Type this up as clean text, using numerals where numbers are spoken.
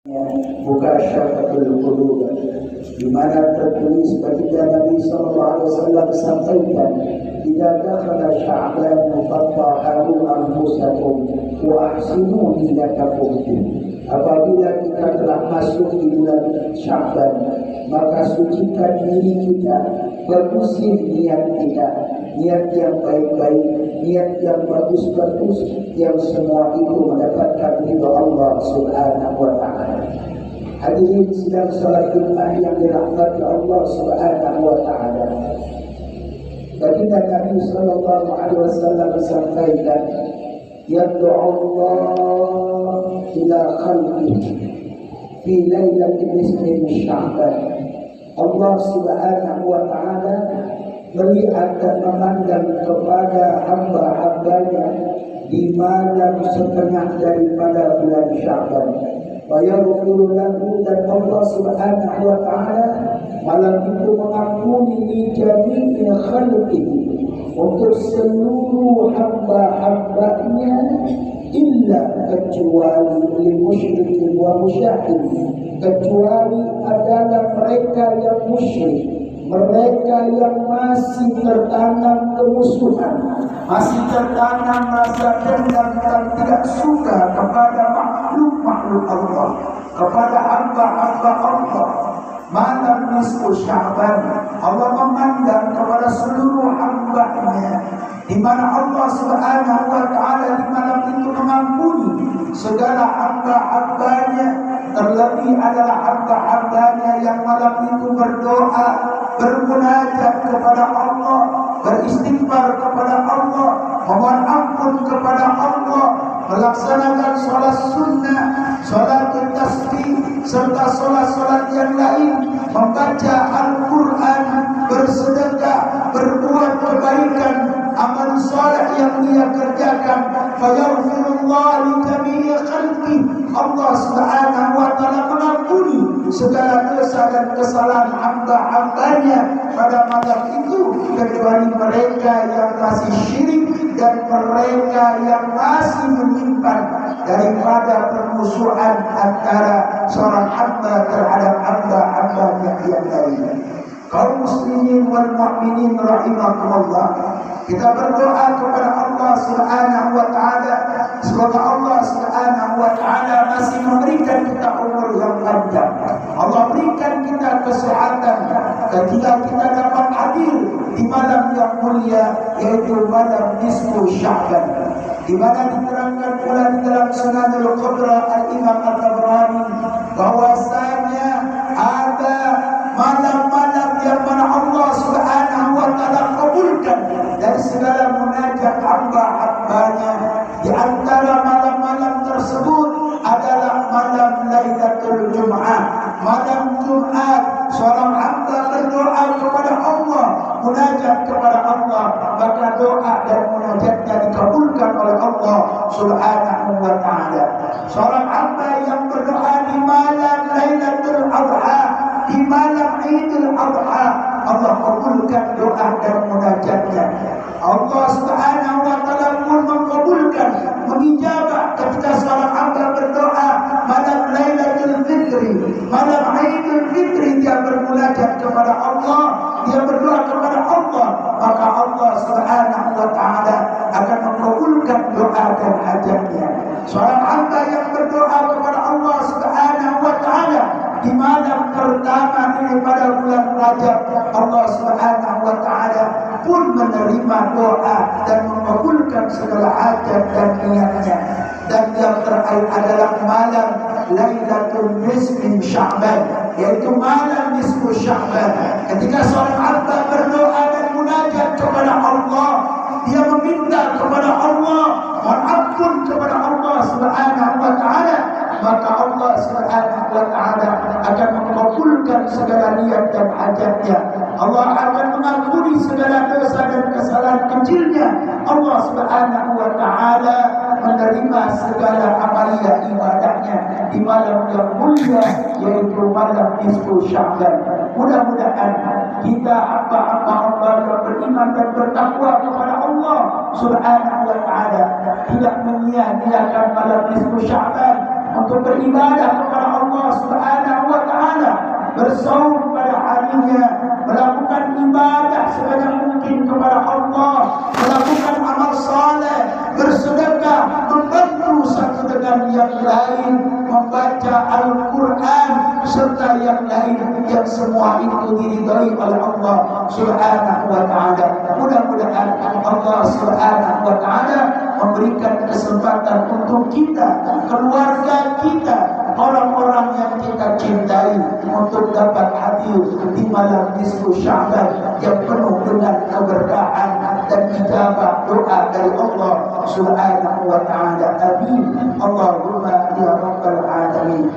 buka syafatul qulub, di mana tertulis baginda Nabi sallallahu alaihi wasallam sampaikan, "Idza dakhala Sya'ban fattaharu anfusakum wa ahsinu niyyatakum." Apabila kita telah masuk di bulan Sya'ban, maka sucikan diri kita, bersih niat kita, niat yang baik-baik, niat yang bagus-bagus, yang semua itu mendapatkan ridha Allah Subhanahu wa taala. Hadirin sidang salat Jumat yang dirahmati Allah Subhanahu wa taala. Baginda Nabi sallallahu alaihi wasallam sampaikan, "Yad'u Allah ila khalqihi fi lailatin nisfi Sya'ban." Allah Subhanahu wa taala melihat dan memandang kepada hamba-hambanya di malam setengah daripada bulan Sya'ban. Wayaghfiru lahu, dan Allah Subhanahu wa taala malam itu mengampuni li jami'i khalqihi, untuk seluruh hamba-hambanya, illa kecuali lil musyrikin wa musyahidin, kecuali adalah mereka yang musyrik, mereka yang masih tertanam kemusuhan, masih tertanam rasa dendam dan tidak suka kepada makhluk-makhluk Allah, kepada hamba-hamba Allah. Malam nisfu Sya'ban, Allah memandang kepada seluruh hamba-Nya, di mana Allah Subhanahu wa taala di malam itu mengampuni segala hamba-hambanya. Terlebih adalah hamba-hambanya yang malam itu berdoa, bermunajat kepada Allah, beristighfar kepada Allah, memohon ampun kepada Allah, melaksanakan sholat sunnah, sholat tasbih, serta sholat-sholat yang lain, membaca Al-Quran, bersedekah, berbuat kebaikan, amal saleh yang dia kerjakan. Fayaghfirullah li jami'i khalqi, Allah Subhanahu wa taala mengampuni segala dosa dan kesalahan hamba-hambanya pada malam itu, kecuali mereka yang masih syirik dan mereka yang masih menyimpan daripada permusuhan antara seorang hamba terhadap hamba-hambanya yang lain. Kaum muslimin wal mu'minin rahimakumullah, kita berdoa kepada Allah Subhanahu wa taala, semoga Allah Subhanahu wa taala masih memberikan kita umur yang panjang. Allah berikan kita kesehatan ketika kita dapat hadir di malam yang mulia, yaitu malam nisfu Sya'ban, di mana diterangkan pula di dalam Sunanul Kubra Al-Imam At-Tabrani bahwasanya ada malam-malam yang mana Allah Subhanahu wa taala kabulkan dari segala munajat hamba-hambanya. Di antara malam-malam tersebut adalah malam Lailatul Jum'ah, malam Jumat. Seorang hamba berdoa kepada Allah, munajat kepada Allah, maka doa dan munajatnya dikabulkan oleh Allah Subhanahu wa taala. Seorang hamba yang berdoa di malam Lailatul Adha, di malam Idul Adha, Allah kabulkan doa dan munajatnya. Allah Subhanahu wa taala pun mengabulkan, mengijabah ketika seorang hamba berdoa malam Lailatul Fitri, malam Idul Fitri, dia bermunajat kepada Allah, dia berdoa kepada Allah, maka Allah Subhanahu wa taala akan mengabulkan doa dan hajatnya. Seorang hamba yang berdoa kepada Allah Subhanahu wa taala di malam pertama daripada bulan Rajab, Allah Subhanahu wa taala pun menerima doa dan mengabulkan segala hajat dan niatnya. Dan yang terakhir adalah malam Lailatul Nisfi Sya'ban, yaitu malam nisfu Sya'ban, ketika seorang hamba berdoa dan munajat kepada Allah, dia meminta kepada Allah, mohon ampun kepada Allah Subhanahu wa taala, maka Allah Subhanahu wa taala akan mengabulkan segala niat dan hajatnya. Allah akan mengampuni segala dosa dan kesalahan kecilnya. Allah Subhanahu wa taala menerima segala amalia ibadahnya di malam yang mulia, yaitu malam nisfu Sya'ban. Mudah-mudahan kita hamba-hamba Allah yang beriman dan bertakwa kepada Allah Subhanahu wa taala tidak menyia-nyiakan malam nisfu Sya'ban untuk beribadah kepada Allah dan yang lain, membaca Al-Quran serta yang lain, yang semua itu diridhai oleh Allah Subhanahu wa ta'ala. Mudah-mudahan Allah Subhanahu wa ta'ala memberikan kesempatan untuk kita, keluarga kita, orang-orang yang kita cintai untuk dapat hadir di malam nisfu Sya'ban yang penuh dengan keberkahan dan ijabah doa dari Allah Subhanahu wa ta'ala. Amin. Allahumma ya rabbal alamin.